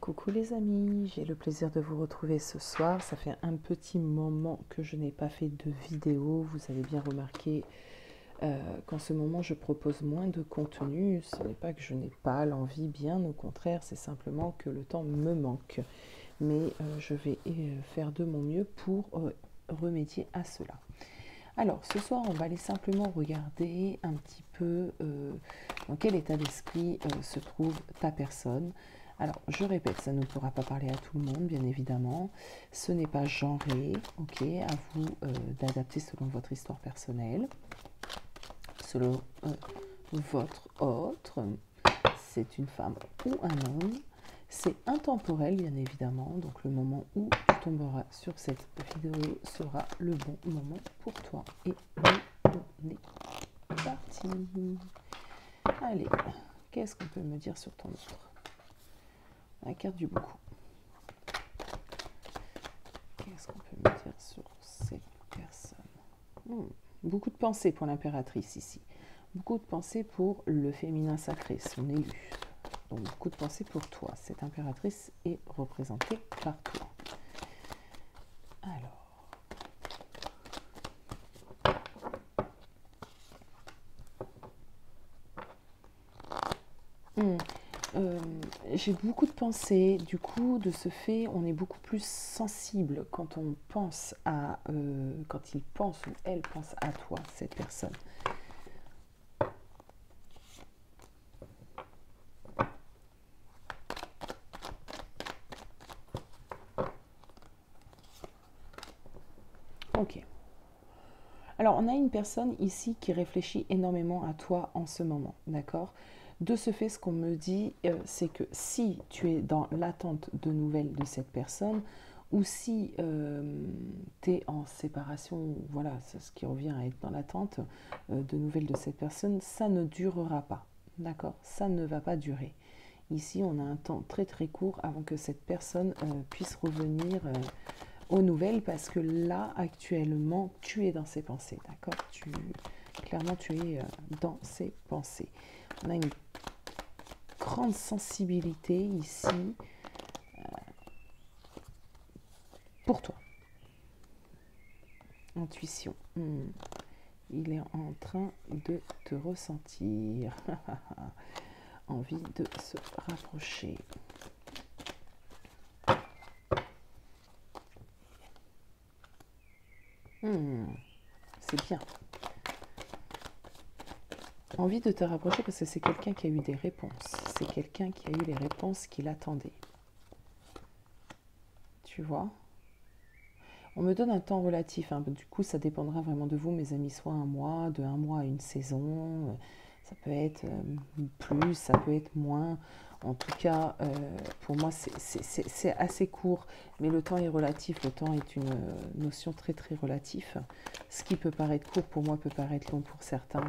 Coucou les amis, j'ai le plaisir de vous retrouver ce soir. Ça fait un petit moment que je n'ai pas fait de vidéo. Vous avez bien remarqué qu'en ce moment je propose moins de contenu. Ce n'est pas que je n'ai pas l'envie, bien au contraire, c'est simplement que le temps me manque. Mais je vais faire de mon mieux pour remédier à cela. Alors ce soir on va aller simplement regarder un petit peu dans quel état d'esprit se trouve ta personne. Alors, je répète, ça ne pourra pas parler à tout le monde, bien évidemment. Ce n'est pas genré, ok. À vous d'adapter selon votre histoire personnelle, selon votre autre. C'est une femme ou un homme. C'est intemporel, bien évidemment. Donc, le moment où tu tomberas sur cette vidéo sera le bon moment pour toi. Et on est parti. Allez, qu'est-ce qu'on peut me dire sur ton autre ? La carte du beaucoup. Qu'est-ce qu'on peut me dire sur cette personne ? Beaucoup de pensées pour l'impératrice ici. Beaucoup de pensées pour le féminin sacré, son élu. Donc beaucoup de pensées pour toi. Cette impératrice est représentée par toi. Alors. J'ai beaucoup de pensées, du coup, de ce fait, on est beaucoup plus sensible quand on pense à, quand il pense ou elle pense à toi, cette personne. Ok. Alors, on a une personne ici qui réfléchit énormément à toi en ce moment, d'accord ? De ce fait, ce qu'on me dit, c'est que si tu es dans l'attente de nouvelles de cette personne, ou si tu es en séparation, voilà, c'est ce qui revient à être dans l'attente de nouvelles de cette personne, ça ne durera pas, d'accord ? Ça ne va pas durer. Ici, on a un temps très très court avant que cette personne puisse revenir aux nouvelles, parce que là, actuellement, tu es dans ses pensées, d'accord ? Clairement, tu es dans ses pensées. On a une grande sensibilité ici pour toi. Intuition. Il est en train de te ressentir. Envie de se rapprocher. C'est bien. Envie de te rapprocher parce que c'est quelqu'un qui a eu des réponses. C'est quelqu'un qui a eu les réponses qu'il attendait. Tu vois ? On me donne un temps relatif. Hein. Du coup, ça dépendra vraiment de vous, mes amis. Soit un mois, de un mois à une saison. Ça peut être plus, ça peut être moins. En tout cas, pour moi, c'est assez court. Mais le temps est relatif. Le temps est une notion très, très relative. Ce qui peut paraître court, pour moi, peut paraître long pour certains,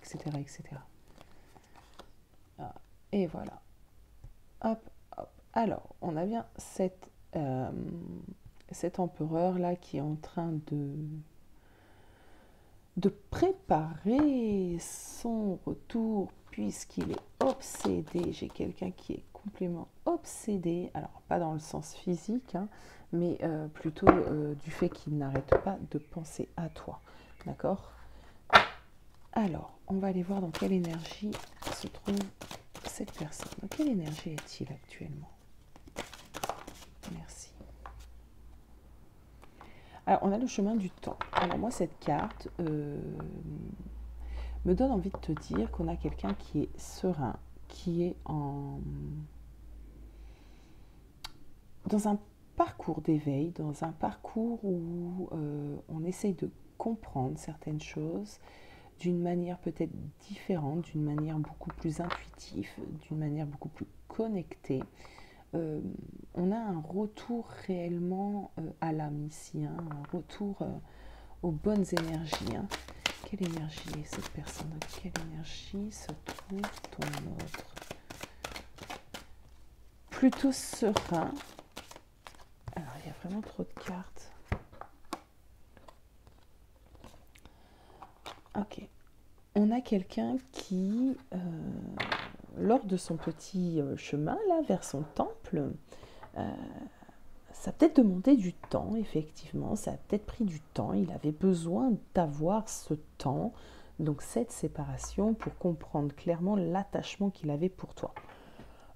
etc. etc. Et voilà. Hop, hop. Alors, on a bien cet empereur-là qui est en train de préparer son retour puisqu'il est obsédé. J'ai quelqu'un qui est complètement obsédé, alors pas dans le sens physique, hein, mais plutôt du fait qu'il n'arrête pas de penser à toi. D'accord ? Alors, on va aller voir dans quelle énergie se trouve cette personne. Dans quelle énergie est-il actuellement ? Merci. Alors, on a le chemin du temps. Alors, moi, cette carte me donne envie de te dire qu'on a quelqu'un qui est serein, qui est dans un parcours d'éveil, dans un parcours où on essaye de comprendre certaines choses d'une manière peut-être différente, d'une manière beaucoup plus intuitive, d'une manière beaucoup plus connectée. On a un retour réellement à l'âme ici, hein, un retour aux bonnes énergies. Hein. Quelle énergie est cette personne ? Quelle énergie se trouve ton autre ? Plutôt serein. Alors, il y a vraiment trop de cartes. Ok. On a quelqu'un qui lors de son petit chemin là vers son temple, ça a peut-être demandé du temps, effectivement, ça a peut-être pris du temps, il avait besoin d'avoir ce temps, donc cette séparation, pour comprendre clairement l'attachement qu'il avait pour toi.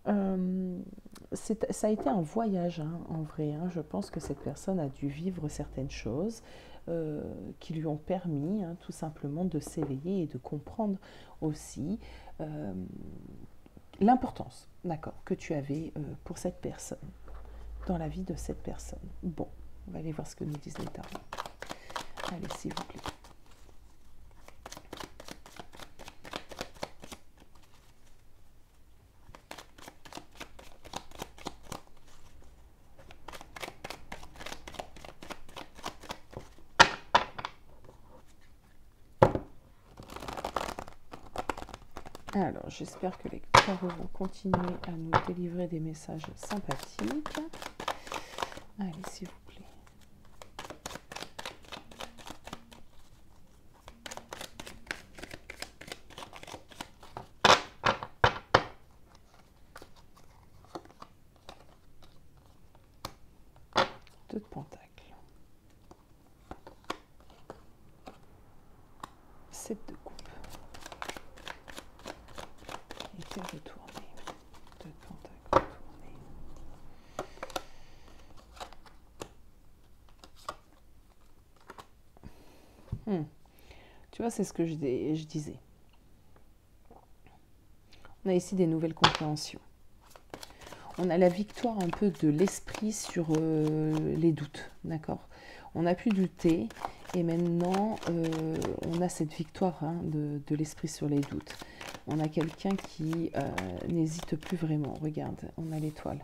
Ça a été un voyage, hein, en vrai, hein. Je pense que cette personne a dû vivre certaines choses qui lui ont permis, hein, tout simplement, de s'éveiller et de comprendre aussi l'importance, d'accord, que tu avais pour cette personne, dans la vie de cette personne. Bon, on va aller voir ce que nous disent les tarots. Allez, s'il vous plaît. Alors, j'espère que les tarots vont continuer à nous délivrer des messages sympathiques. Allez, s'il vous plaît. Deux de pentacles. 7 de coupe. Et retourné. 2 de pentacles retourné. Tu vois, c'est ce que je disais. On a ici des nouvelles compréhensions. On a la victoire un peu de l'esprit sur les doutes, d'accord? On a pu douter et maintenant on a cette victoire, hein, de l'esprit sur les doutes. On a quelqu'un qui n'hésite plus vraiment. Regarde, on a l'étoile.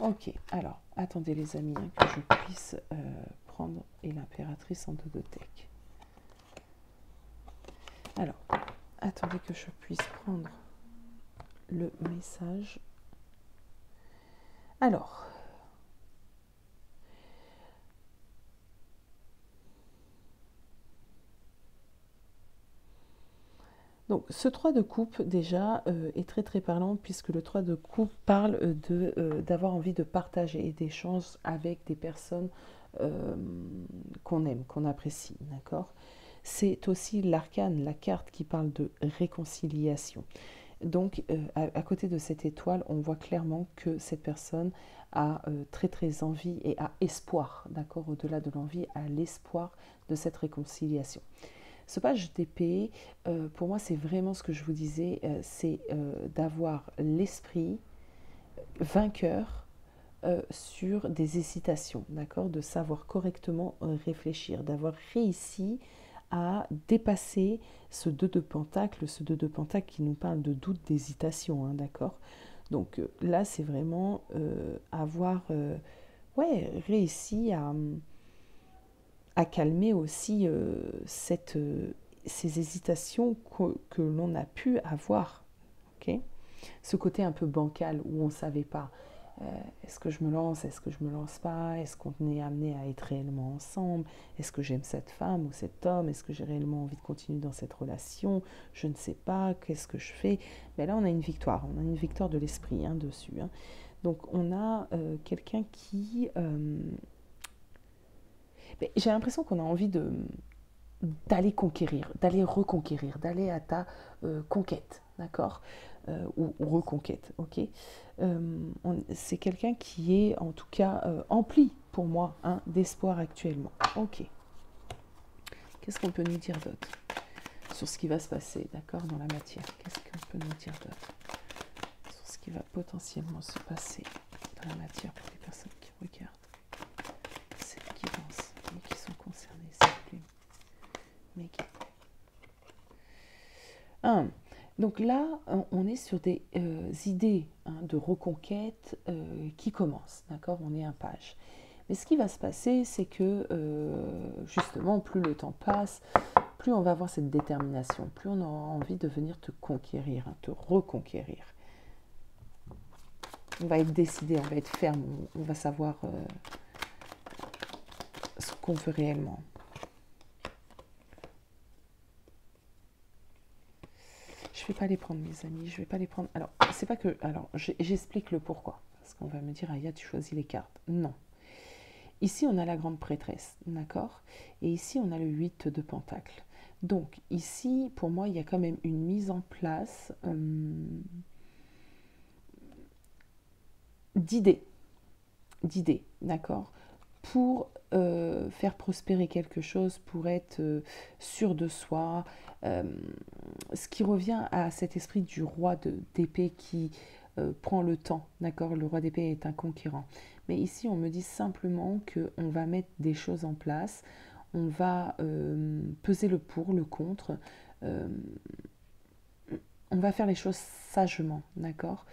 Ok, alors, attendez les amis, hein, que je puisse prendre et l'impératrice en dodotech. Alors, attendez que je puisse prendre le message. Alors, donc ce 3 de coupe déjà est très très parlant, puisque le 3 de coupe parle d'avoir envie de partager et d'échanger avec des personnes qu'on aime, qu'on apprécie, d'accord? C'est aussi l'arcane, la carte qui parle de réconciliation. Donc, à côté de cette étoile, on voit clairement que cette personne a très très envie et a espoir, d'accord, au-delà de l'envie, a l'espoir de cette réconciliation. Ce page d'épée, pour moi, c'est vraiment ce que je vous disais, c'est d'avoir l'esprit vainqueur sur des hésitations, d'accord, de savoir correctement réfléchir, d'avoir réussi à dépasser ce 2 de pentacle, qui nous parle de doute, d'hésitation, hein, d'accord. Donc là, c'est vraiment avoir réussi à calmer aussi ces hésitations que l'on a pu avoir. Okay, ce côté un peu bancal où on ne savait pas. Est-ce que je me lance, est-ce que je ne me lance pas, est-ce qu'on est amené à être réellement ensemble, est-ce que j'aime cette femme ou cet homme, est-ce que j'ai réellement envie de continuer dans cette relation, je ne sais pas, qu'est-ce que je fais. Mais là on a une victoire de l'esprit, hein, dessus, hein. Donc on a quelqu'un qui... j'ai l'impression qu'on a envie d'aller conquérir, d'aller reconquérir, d'aller à ta conquête, d'accord, ou reconquête, ok. C'est quelqu'un qui est en tout cas empli pour moi, hein, d'espoir actuellement. Ok. Qu'est-ce qu'on peut nous dire d'autre sur ce qui va se passer, d'accord, dans la matière? Qu'est-ce qu'on peut nous dire d'autre sur ce qui va potentiellement se passer dans la matière pour les personnes qui regardent, celles qui pensent et qui sont concernées, s'il vous plaît. Mais donc là, on est sur des idées, hein, de reconquête qui commencent, d'accord? On est un page. Mais ce qui va se passer, c'est que justement, plus le temps passe, plus on va avoir cette détermination, plus on aura envie de venir te conquérir, hein, te reconquérir. On va être décidé, on va être ferme, on va savoir ce qu'on veut réellement. Je vais pas les prendre, mes amis. Je vais pas les prendre. Alors, c'est pas que... Alors, j'explique le pourquoi. Parce qu'on va me dire, Aya, tu choisis les cartes. Non. Ici, on a la grande prêtresse, d'accord? Et ici, on a le 8 de Pentacle. Donc, ici, pour moi, il y a quand même une mise en place d'idées, d'accord? Pour faire prospérer quelque chose, pour être sûr de soi. Ce qui revient à cet esprit du roi d'épée qui prend le temps, d'accord? Le roi d'épée est un conquérant. Mais ici, on me dit simplement qu'on va mettre des choses en place, on va peser le pour, le contre, on va faire les choses sagement, d'accord?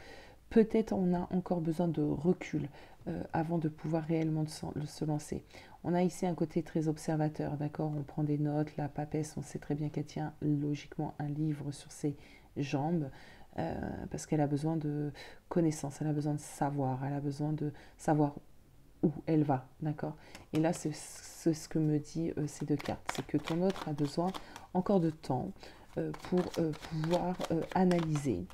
Peut-être on a encore besoin de recul avant de pouvoir réellement se lancer. On a ici un côté très observateur, d'accord? On prend des notes, la papesse, on sait très bien qu'elle tient logiquement un livre sur ses jambes parce qu'elle a besoin de connaissances, elle a besoin de savoir, elle a besoin de savoir où elle va, d'accord? Et là, c'est ce que me dit ces deux cartes, c'est que ton autre a besoin encore de temps pour pouvoir analyser,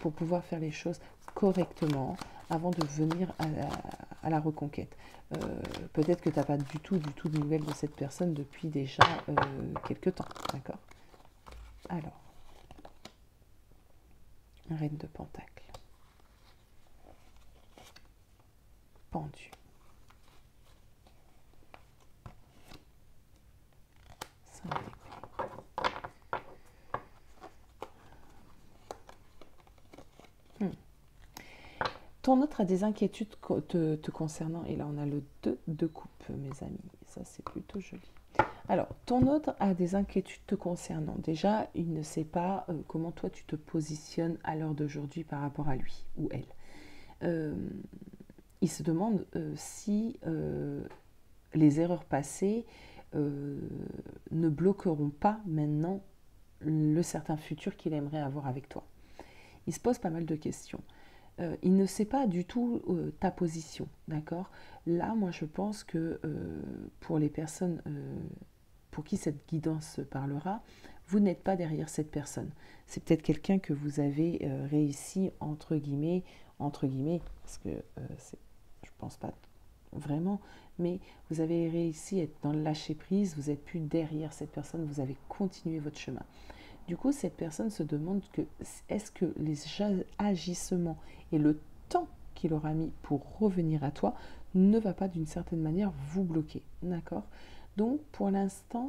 pour pouvoir faire les choses correctement avant de venir à la reconquête. Peut-être que tu n'as pas du tout de nouvelles de cette personne depuis déjà quelques temps, d'accord? Alors, Reine de Pentacle, pendu, 5 d'épée. Ton autre a des inquiétudes te concernant, et là on a le 2 de coupe, mes amis, ça c'est plutôt joli. Alors, ton autre a des inquiétudes te concernant. Déjà, il ne sait pas comment toi tu te positionnes à l'heure d'aujourd'hui par rapport à lui ou elle. Il se demande si les erreurs passées ne bloqueront pas maintenant le certain futur qu'il aimerait avoir avec toi. Il se pose pas mal de questions. Il ne sait pas du tout ta position, d'accord? Là, moi, je pense que pour les personnes pour qui cette guidance parlera, vous n'êtes pas derrière cette personne. C'est peut-être quelqu'un que vous avez réussi, entre guillemets, parce que je ne pense pas vraiment, mais vous avez réussi à être dans le lâcher-prise, vous n'êtes plus derrière cette personne, vous avez continué votre chemin. Du coup, cette personne se demande que est-ce que les agissements et le temps qu'il aura mis pour revenir à toi ne va pas d'une certaine manière vous bloquer, d'accord? Donc, pour l'instant,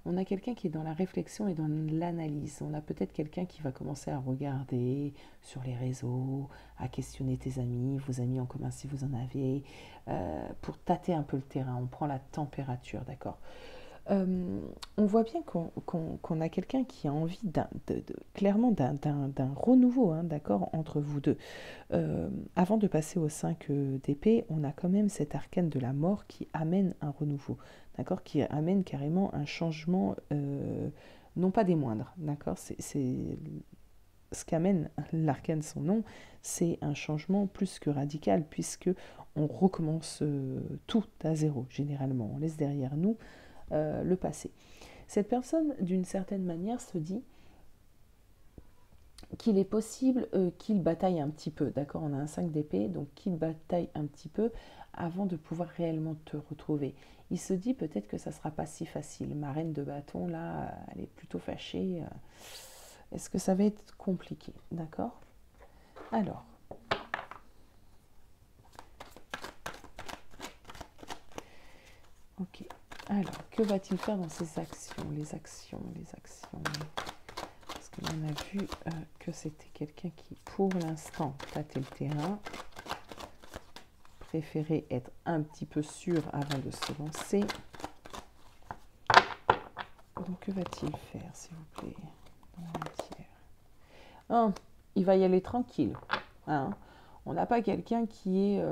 on a quelqu'un qui est dans la réflexion et dans l'analyse. On a peut-être quelqu'un qui va commencer à regarder sur les réseaux, à questionner tes amis, vos amis en commun si vous en avez, pour tâter un peu le terrain. On prend la température, d'accord? On voit bien qu'on a quelqu'un qui a envie clairement d'un renouveau, hein, d'accord, entre vous deux. Avant de passer au 5 d'épée, on a quand même cet arcane de la mort qui amène un renouveau, d'accord, qui amène carrément un changement, non pas des moindres, d'accord, c'est ce qu'amène l'arcane son nom, c'est un changement plus que radical, puisque on recommence tout à zéro, généralement, on laisse derrière nous le passé. Cette personne, d'une certaine manière, se dit qu'il est possible qu'il bataille un petit peu, d'accord? On a un 5 d'épée, donc qu'il bataille un petit peu avant de pouvoir réellement te retrouver. Il se dit peut-être que ça ne sera pas si facile. Ma reine de bâton, là, elle est plutôt fâchée. Est-ce que ça va être compliqué, d'accord? Alors, ok. Alors, que va-t-il faire dans ses actions? Les actions. Parce que l'on a vu que c'était quelqu'un qui, pour l'instant, tâtait le terrain, préférait être un petit peu sûr avant de se lancer. Donc, que va-t-il faire, s'il vous plaît? Oh, il va y aller tranquille. Hein? On n'a pas quelqu'un qui est...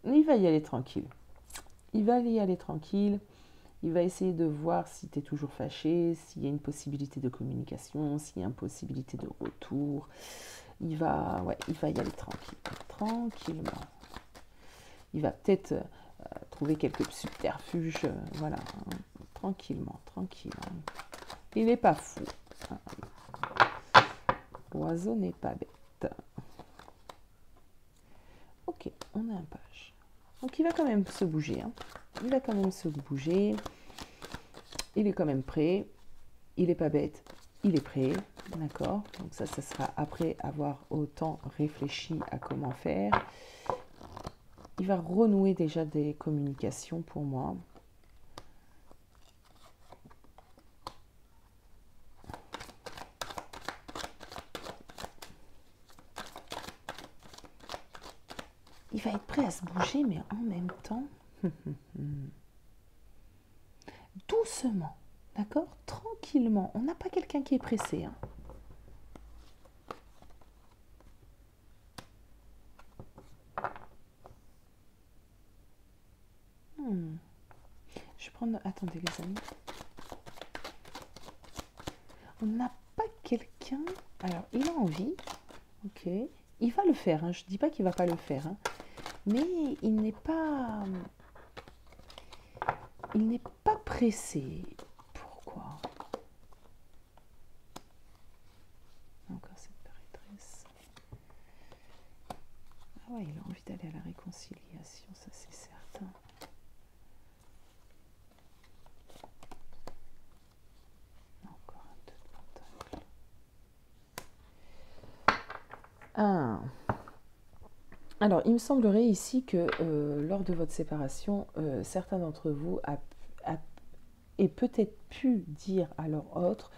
il va y aller tranquille. Il va y aller tranquille. Il va essayer de voir si tu es toujours fâché, s'il y a une possibilité de communication, s'il y a une possibilité de retour. Il va y aller tranquille, tranquillement. Il va peut-être trouver quelques subterfuges, voilà, hein, tranquillement, tranquille. Hein. Il n'est pas fou. L'oiseau n'est pas bête. Ok, on a un page. Donc il va quand même se bouger. Hein. Il va quand même se bouger. Il est quand même prêt. Il n'est pas bête. Il est prêt. D'accord. Donc ça sera après avoir autant réfléchi à comment faire. Il va renouer déjà des communications pour moi. Il va être prêt à se bouger, mais en même temps, doucement, d'accord? Tranquillement. On n'a pas quelqu'un qui est pressé. Hein. Je vais prendre... Attendez les amis. On n'a pas quelqu'un... Alors, il a envie. Ok. Il va le faire. Hein. Je ne dis pas qu'il ne va pas le faire. Hein. Mais il n'est pas... Il n'est pas pressé. Pourquoi? Encore cette prêtresse. Ah ouais, il a envie d'aller à la réconciliation, ça c'est certain. Encore un 2 de pentacle. Alors, il me semblerait ici que lors de votre séparation, certains d'entre vous aient peut-être pu dire à leur autre,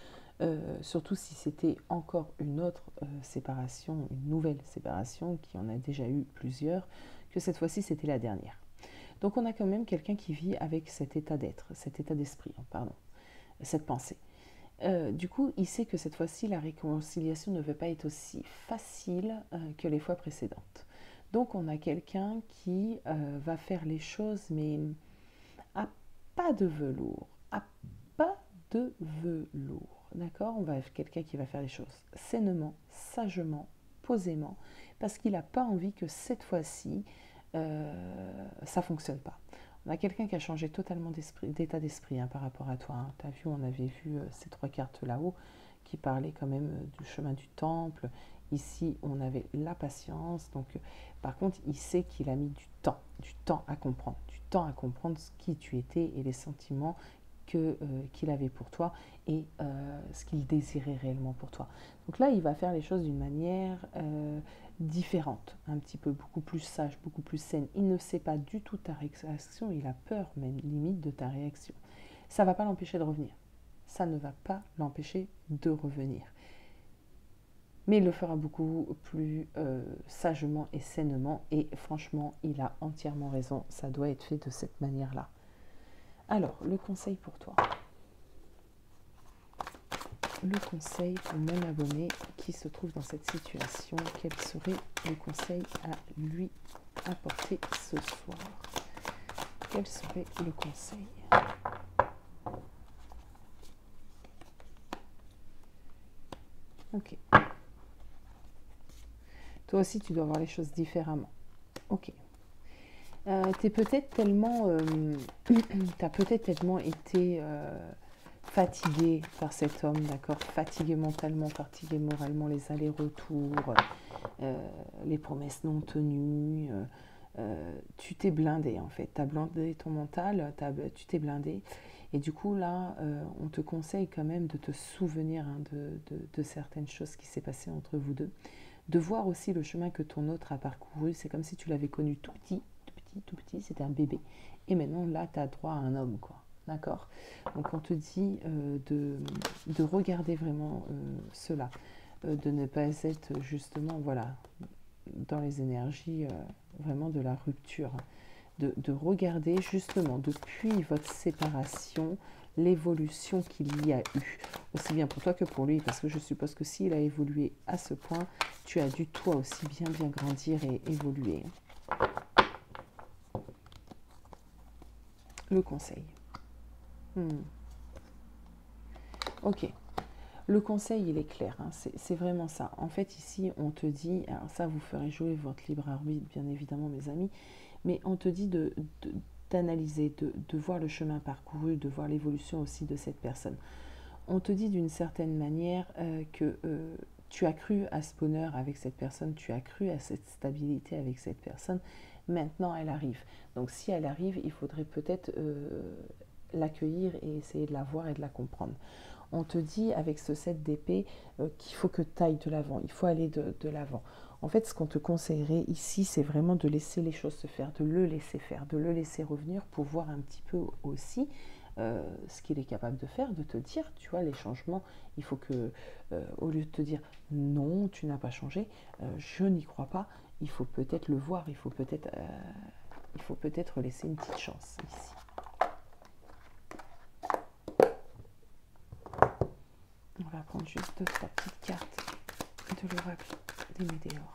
surtout si c'était encore une autre séparation, une nouvelle séparation, qui en a déjà eu plusieurs, que cette fois-ci c'était la dernière. Donc on a quand même quelqu'un qui vit avec cet état d'être, cet état d'esprit, pardon, cette pensée. Du coup, il sait que cette fois-ci, la réconciliation ne va pas être aussi facile que les fois précédentes. Donc on a quelqu'un qui va faire les choses, mais à pas de velours, à pas de velours, d'accord? On va avoir quelqu'un qui va faire les choses sainement, sagement, posément, parce qu'il n'a pas envie que cette fois-ci, ça ne fonctionne pas. On a quelqu'un qui a changé totalement d'état d'esprit par rapport à toi. Hein. Tu as vu, on avait vu ces 3 cartes là-haut qui parlaient quand même du chemin du temple. Ici, on avait la patience. Donc, par contre, il sait qu'il a mis du temps à comprendre, ce qui tu étais et les sentiments qu'il avait pour toi et ce qu'il désirait réellement pour toi. Donc là, il va faire les choses d'une manière différente, un petit peu beaucoup plus sage, beaucoup plus saine. Il ne sait pas du tout ta réaction, il a peur même limite de ta réaction. Ça ne va pas l'empêcher de revenir. Ça ne va pas l'empêcher de revenir. Mais il le fera beaucoup plus sagement et sainement. Et franchement, il a entièrement raison. Ça doit être fait de cette manière-là. Alors, le conseil pour toi. Le conseil pour mon abonné qui se trouve dans cette situation. Quel serait le conseil à lui apporter ce soir? Quel serait le conseil? Ok. Toi aussi, tu dois voir les choses différemment. Ok. T'as peut-être tellement été fatigué par cet homme, d'accord? Fatigué mentalement, fatigué moralement, les allers-retours, les promesses non tenues. Tu t'es blindé en fait. Tu as blindé ton mental, tu t'es blindé. Et du coup, là, on te conseille quand même de te souvenir de certaines choses qui s'est passées entre vous deux. De voir aussi le chemin que ton autre a parcouru. C'est comme si tu l'avais connu tout petit, c'était un bébé. Et maintenant, là, tu as droit à un homme, quoi. D'accord? Donc, on te dit de regarder vraiment cela. De ne pas être justement, voilà, dans les énergies vraiment de la rupture. De regarder justement depuis votre séparation l'évolution qu'il y a eu, aussi bien pour toi que pour lui, parce que je suppose que s'il a évolué à ce point, tu as dû toi aussi bien grandir et évoluer. Le conseil. Ok. Le conseil, il est clair, hein, c'est vraiment ça. En fait, ici, on te dit, alors ça, vous ferez jouer votre libre arbitre, bien évidemment, mes amis, mais on te dit d'analyser, de voir le chemin parcouru, de voir l'évolution aussi de cette personne. on te dit d'une certaine manière que tu as cru à ce bonheur avec cette personne, tu as cru à cette stabilité avec cette personne, maintenant elle arrive. Donc si elle arrive, il faudrait peut-être l'accueillir et essayer de la voir et de la comprendre. On te dit avec ce 7 d'épée qu'il faut que tu ailles de l'avant, il faut aller de l'avant. En fait, ce qu'on te conseillerait ici, c'est vraiment de laisser les choses se faire, de le laisser faire, de le laisser revenir pour voir un petit peu aussi ce qu'il est capable de faire, de te dire, tu vois, les changements, il faut que, au lieu de te dire non, tu n'as pas changé, je n'y crois pas, il faut peut-être le voir, il faut peut-être laisser une petite chance ici. On va prendre juste 2-3 petites cartes de l'oracle des Météores.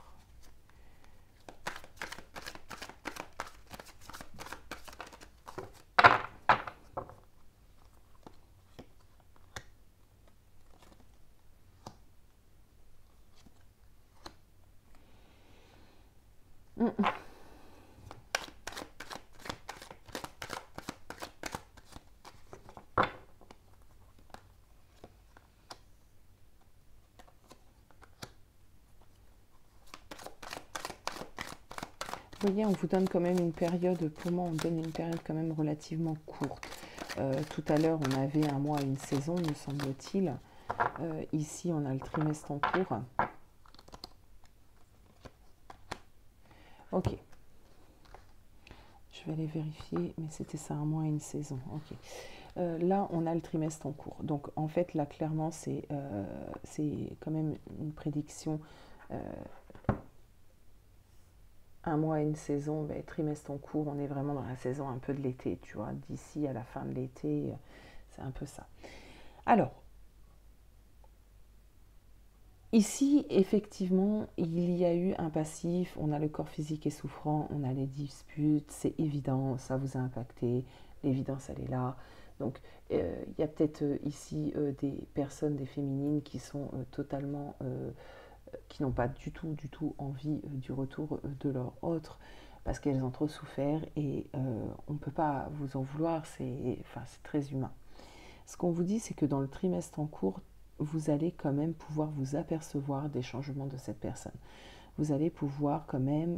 Vous voyez, on vous donne quand même une période, pour moi, on donne une période quand même relativement courte. Tout à l'heure, on avait un mois, une saison, me semble-t-il. Ici, on a le trimestre en cours. Ok. Je vais aller vérifier, mais c'était ça, un mois et une saison. Ok. Là, on a le trimestre en cours. Donc, en fait, là, clairement, c'est quand même une prédiction. Un mois et une saison, ben, trimestre en cours, on est vraiment dans la saison un peu de l'été, tu vois. D'ici à la fin de l'été, c'est un peu ça. Alors, ici, effectivement, il y a eu un passif, on a le corps physique est souffrant, on a les disputes, c'est évident, ça vous a impacté, l'évidence, elle est là. Donc, il y a peut-être ici des personnes, des féminines qui sont totalement, qui n'ont pas du tout envie du retour de leur autre parce qu'elles ont trop souffert et on ne peut pas vous en vouloir, c'est très humain. Ce qu'on vous dit, c'est que dans le trimestre en cours, vous allez quand même pouvoir vous apercevoir des changements de cette personne. Vous allez pouvoir quand même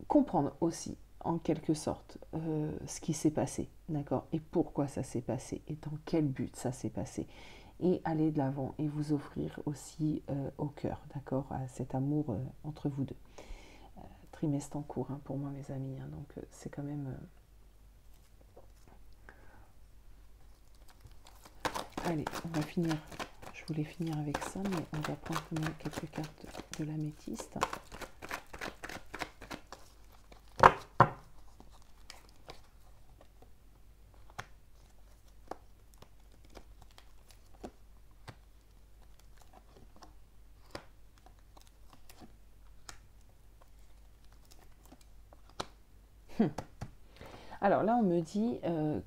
comprendre aussi, en quelque sorte, ce qui s'est passé, d'accord, et pourquoi ça s'est passé, et dans quel but ça s'est passé, et aller de l'avant, et vous offrir aussi au cœur, d'accord, à cet amour entre vous deux. Trimestre en cours, hein, pour moi, mes amis, hein, donc c'est quand même... Allez, on va finir. Je voulais finir avec ça, mais on va prendre quand même quelques cartes de l'améthyste. Alors là, on me dit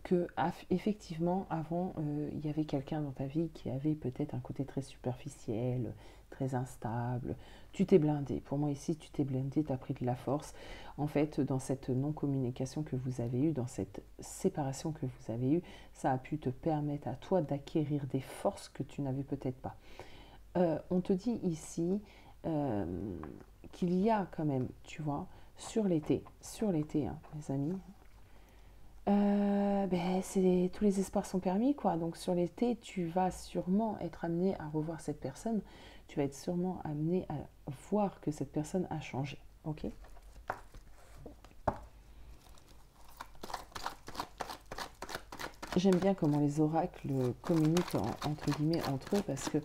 que effectivement, avant, il y avait quelqu'un dans ta vie qui avait peut-être un côté très superficiel, très instable. Tu t'es blindé. Pour moi, ici, tu t'es blindé, tu as pris de la force. En fait, dans cette non-communication que vous avez eue, dans cette séparation que vous avez eue, ça a pu te permettre à toi d'acquérir des forces que tu n'avais peut-être pas. On te dit ici qu'il y a quand même, tu vois, sur l'été, hein, les amis, tous les espoirs sont permis, quoi. Donc sur l'été, tu vas sûrement être amené à revoir cette personne. Tu vas être sûrement amené à voir que cette personne a changé. Ok ? J'aime bien comment les oracles communiquent entre guillemets entre eux parce que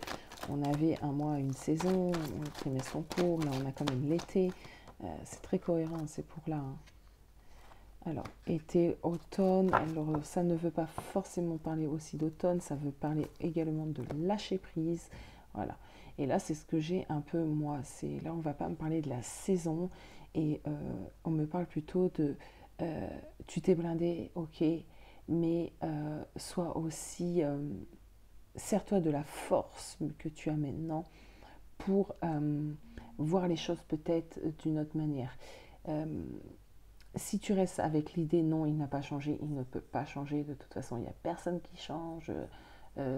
on avait un mois, une saison, un trimestre en cours. Là, on a quand même l'été. C'est très cohérent, c'est pour là. Hein. Alors, été, automne, alors ça ne veut pas forcément parler aussi d'automne, ça veut parler également de lâcher prise, voilà. Et là, c'est ce que j'ai un peu moi, c'est là on va pas me parler de la saison, et on me parle plutôt de tu t'es blindé, ok, mais sois aussi, sers-toi de la force que tu as maintenant pour voir les choses peut-être d'une autre manière. Si tu restes avec l'idée non, il n'a pas changé, il ne peut pas changer, de toute façon, il n'y a personne qui change,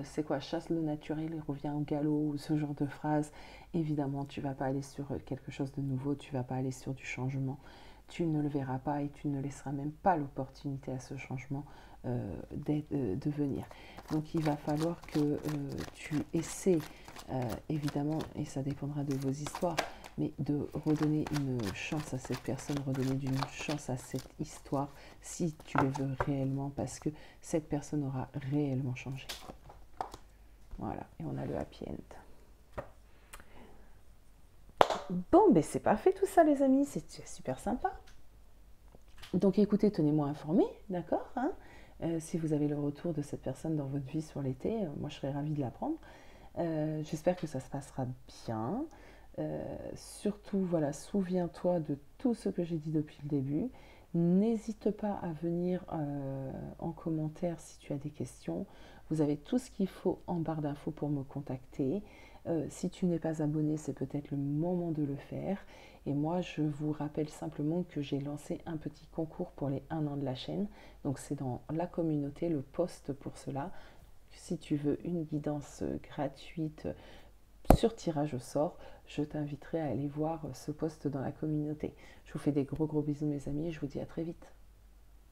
c'est quoi, chasse le naturel et revient au galop, ou ce genre de phrase, évidemment, tu ne vas pas aller sur quelque chose de nouveau, tu ne vas pas aller sur du changement, tu ne le verras pas et tu ne laisseras même pas l'opportunité à ce changement de venir. Donc il va falloir que tu essaies, évidemment, et ça dépendra de vos histoires, mais de redonner une chance à cette personne, redonner une chance à cette histoire, si tu le veux réellement, parce que cette personne aura réellement changé. Voilà, et on a le happy end. Bon, ben c'est parfait tout ça les amis, c'est super sympa. Donc écoutez, tenez-moi informé, d'accord, hein, si vous avez le retour de cette personne dans votre vie sur l'été, moi je serais ravie de l'apprendre. J'espère que ça se passera bien. Surtout, voilà, souviens-toi de tout ce que j'ai dit depuis le début. N'hésite pas à venir en commentaire si tu as des questions. Vous avez tout ce qu'il faut en barre d'infos pour me contacter. Si tu n'es pas abonné, c'est peut-être le moment de le faire. Et moi, je vous rappelle simplement que j'ai lancé un petit concours pour les 1 an de la chaîne. Donc c'est dans la communauté, le post pour cela. Si tu veux une guidance gratuite sur tirage au sort, je t'inviterai à aller voir ce post dans la communauté. Je vous fais des gros bisous mes amis et je vous dis à très vite.